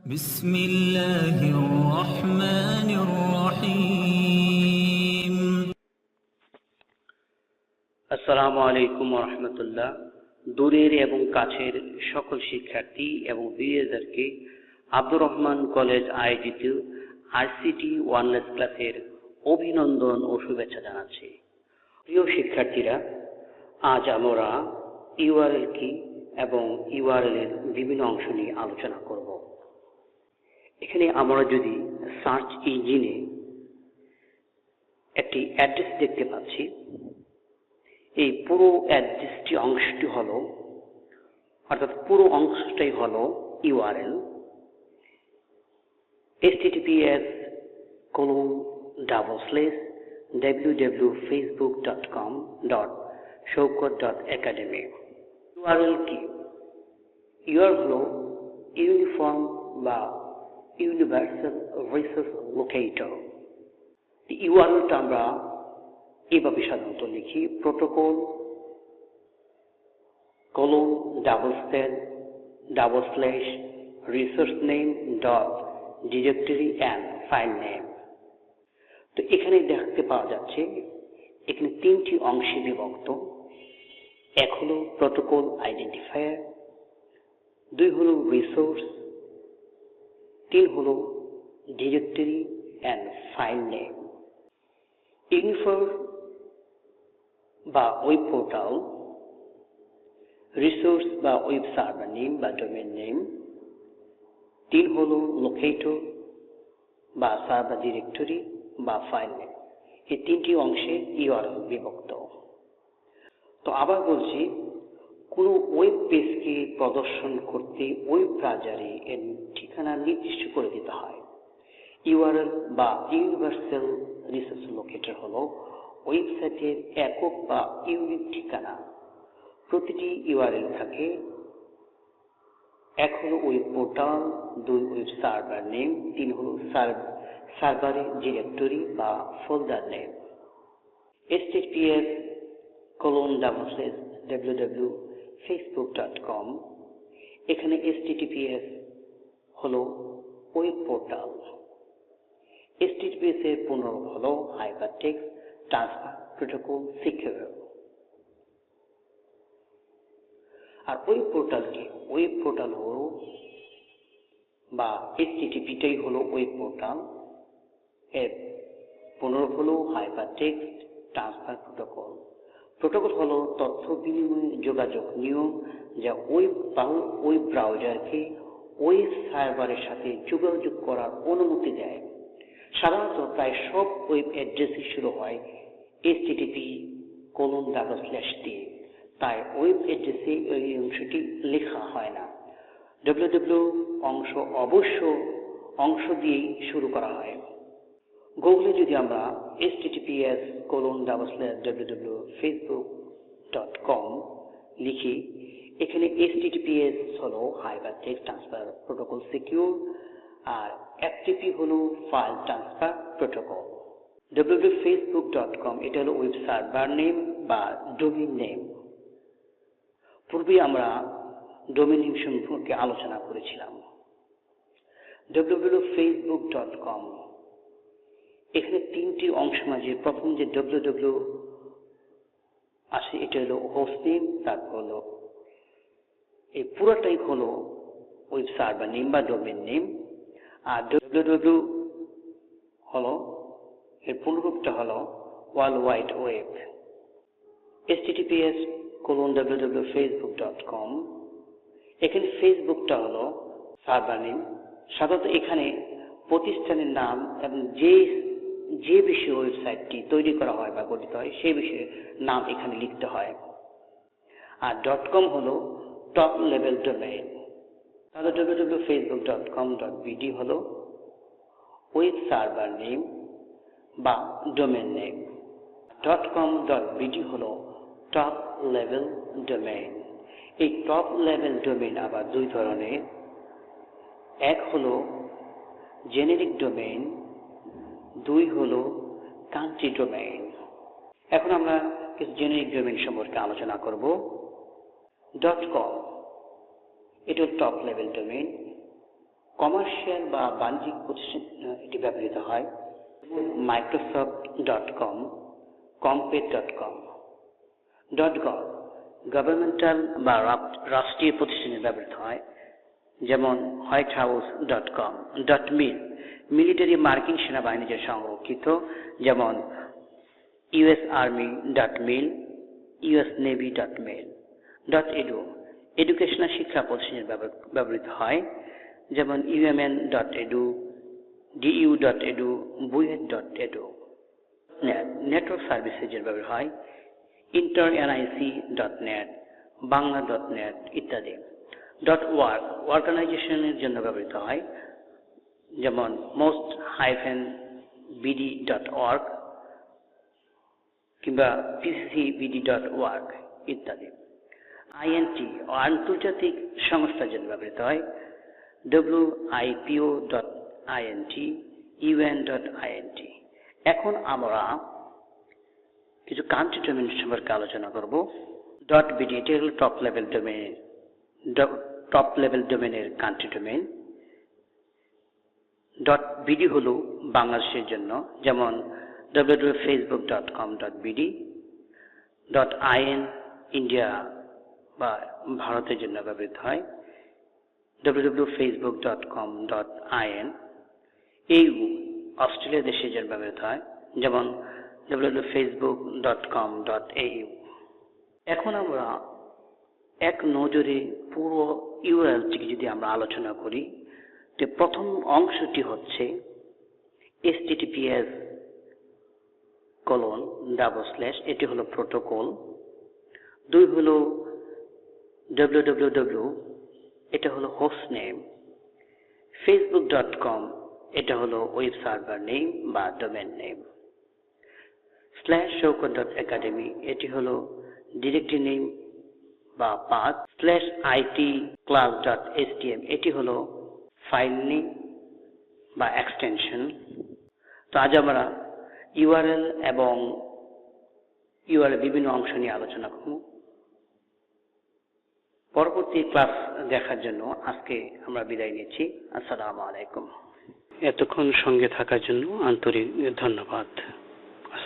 بسم الله الرحمن الرحيم আসসালামু আলাইকুম ওয়া রাহমাতুল্লাহ। দূরের এবং কাছের সকল শিক্ষার্থী এবং বিএসদেরকে আব্দুর রহমান কলেজ আয়োজিত আইসিটি ওয়ানলেস ক্লাসের অভিনন্দন ও শুভেচ্ছা জানাচ্ছি। প্রিয় শিক্ষার্থীরা, আজ আমরা ইউআরএল কি এবং ইউআরএল এর বিভিন্ন অংশ নিয়ে আলোচনা করব। এখানে আমরা যদি সার্চ ইঞ্জিনে একটি অ্যাড্রেস দেখতে পাচ্ছি, এই পুরো অ্যাড্রেসটি অংশটি হলো, অর্থাৎ পুরো অংশটাই হলো ইউআরএল https://www.facebook.com.shawkat.academy। ইউআরএল কি? ইউআরএল হলো ইউনিফর্ম বা ইউনিভার্সাল রিসোর্স লোকেটর। ইউআরএলটা আমরা এভাবে সাধারণত লিখি: protocol :/resource name .directory and file name। তো এখানে দেখতে পাওয়া যাচ্ছে এখানে তিনটি অংশে বিভক্ত। এক হলো প্রোটোকল আইডেন্টিফায়ার, দুই হলো রিসোর্স, তিন হলো directory and file name. Uniform বা ওয়েব পোর্টাল, রিসোর্স বা ওয়েব সার্ভার নেম বা ডোমেন নেম, তিন হলো লোকেটর বা সার্ভার ডিরেক্টরি বা ফাইল নেম। এই তিনটি অংশে ইউআরএল বিভক্ত। তো আবার বলছি, কোনো ওয়েব পেজকে প্রদর্শন করতে ওয়েব ব্রাউজারে এর ঠিকানা নির্দিষ্ট করে দিতে হয়। ইউআরএল বা ইউনিভার্সাল রিসোর্স লোকেটর হলো ওয়েবসাইটের একক বা ইউনিক ঠিকানা। প্রতিটি ইউআরএল থাকে: এক হলো ওয়েব পোর্টাল, দুই ওয়েব সার্ভার নেম, তিন হলো সার্ভারের ডিরেক্টরি বা ফোল্ডার নেম। https://www.facebook.com। এখানে https হলো ওয়েব পোর্টাল। https এর পুনরূপ হলো হাইপারটেক্সট ট্রান্সফার প্রোটোকল সিকিউর। আর ওয়েব পোর্টাল কি? ওয়েব পোর্টাল হলো বা httpটাই হলো ওয়েব পোর্টাল, এর পুনরূপ হলো হাইপারটেক্সট ট্রান্সফার প্রোটোকল। প্রোটোকল হলো তথ্য বিনিময় যোগাযোগ নিয়ম, যা ওয়েব ব্রাউজারকে ওয়েব সার্ভারের সাথে যোগাযোগ করার অনুমতি দেয়। সাধারণত প্রায় সব ওয়েব অ্যাড্রেসই শুরু হয় http:// দিয়ে, তাই ওয়েব অ্যাড্রেসে এই অংশটি লেখা হয় না। www অংশ অবশ্য অংশ দিয়েই শুরু করা হয়। গুগলে যদি আমরা https://www.facebook.com লিখি, এখানে https হলো হাইপারটেক্সট ট্রান্সফার প্রোটোকল সিকিউর, আর FTP হলো ফাইল ট্রান্সফার প্রোটোকল। www.facebook.com এটা হলো ওয়েব সার্ভার নেম বা ডোমেইন নেম। পূর্বে আমরা ডোমেইন নেম সম্পর্কে আলোচনা করেছিলাম। www.facebook.com এখানে তিনটি অংশ মাঝে প্রথম যে www আসে, এটা হলো হোস্ট নেম, তারপর হলো এই পুরোটাই হলো ওয়েব সার্ভার নেম বা ডোমেইন নেম, আর www হলো এর পুনরূপটা হলো ওয়ার্ল্ড ওয়াইড ওয়েব। https://www.facebook.com এখানে ফেসবুকটা হলো সার্ভার নেম। সাধারণত এখানে প্রতিষ্ঠানের নাম এবং যে বিষয়ে ওয়েবসাইটটি তৈরি করা হয় বা গঠিত হয় সেই বিষয়ে নাম এখানে লিখতে হয়। আর .com হলো টপ লেভেল ডোমেইন। তাহলে www.facebook.com.bd হলো ওয়েব সার্ভার নেম বা ডোমেইন নেম। .com.bd হলো টপ লেভেল ডোমেইন। এই টপ লেভেল ডোমেইন আবার দুই ধরনের। এক হলো জেনেরিক ডোমেইন, দুই হলো কান্ট্রি ডোমেইন। এখন আমরা কিছু জেনেরিক ডোমেইন সম্পর্কে আলোচনা করব। .com এটা টপ লেভেল ডোমেইন। কমার্শিয়াল বা বাণিজ্যিক প্রতিষ্ঠান এটি ব্যবহৃত হয়। Microsoft.com, Compet.com, .gov গভর্নমেন্টাল বা রাষ্ট্রীয় প্রতিষ্ঠানে ব্যবহৃত হয়, যেমন WhiteHouse.com, .mil মিলিটারি মার্কিন সেনাবাহিনী যে সংরক্ষিত, যেমন US Army.mil, US Navy.mil, .edu educational শিক্ষা প্রতিষ্ঠানে ব্যবহৃত হয়, যেমন UMN.edu, DU.edu, BUET.edu। নেটওয়ার্ক সার্ভিসের ব্যবহার হয়, internic.net, bangla.net ইত্যাদি। .org অর্গানাইজেশনের জন্য ব্যবহৃত হয়, যেমন most-bd.org কিংবা pccbd.org ইত্যাদি। INT আন্তর্জাতিক সংস্থার জন্য ব্যবহৃত হয়, WIPO.int, UN.int। এখন আমরা কিছু কান্ট্রি ডোমেইন সম্পর্কে আলোচনা করব। .bd এটি হল টপ লেভেল ডোমেইনের কান্ট্রি ডোমেইন। .bd হলো বাংলাদেশের জন্য, যেমন www.facebook.com.bd, .in ইন্ডিয়া বা ভারতের জন্য ব্যবহৃত হয়, www.facebook.com.in। AU অস্ট্রেলিয়া দেশের জন্য ব্যবহৃত হয়, যেমন www.facebook.com.au। এখন আমরা এক নজরে পুরো ইউআরএলটিকে যদি আমরা আলোচনা করি, তো প্রথম অংশটি হচ্ছে https:// এটি হলো প্রোটোকল। 2 হলো www, এটা হলো হোস্ট নেম। facebook.com এটা হলো ওয়েব সার্ভার নেম বা ডোমেইন নেম। /shaukat.academy এটি হলো ডিরেক্টরি নেম বা পাথ। /itclass.htm এটি হলো ফাইল নেম বা এক্সটেনশন। তো আজ আমরা ইউআরএল এবং ইউআরএল বিভিন্ন অংশ নিয়ে আলোচনা করব। পরবর্তী ক্লাস দেখার জন্য আজকে আমরা বিদায় নিচ্ছি। আসসালামু আলাইকুম। এতক্ষণ সঙ্গে থাকার জন্য আন্তরিক ধন্যবাদ।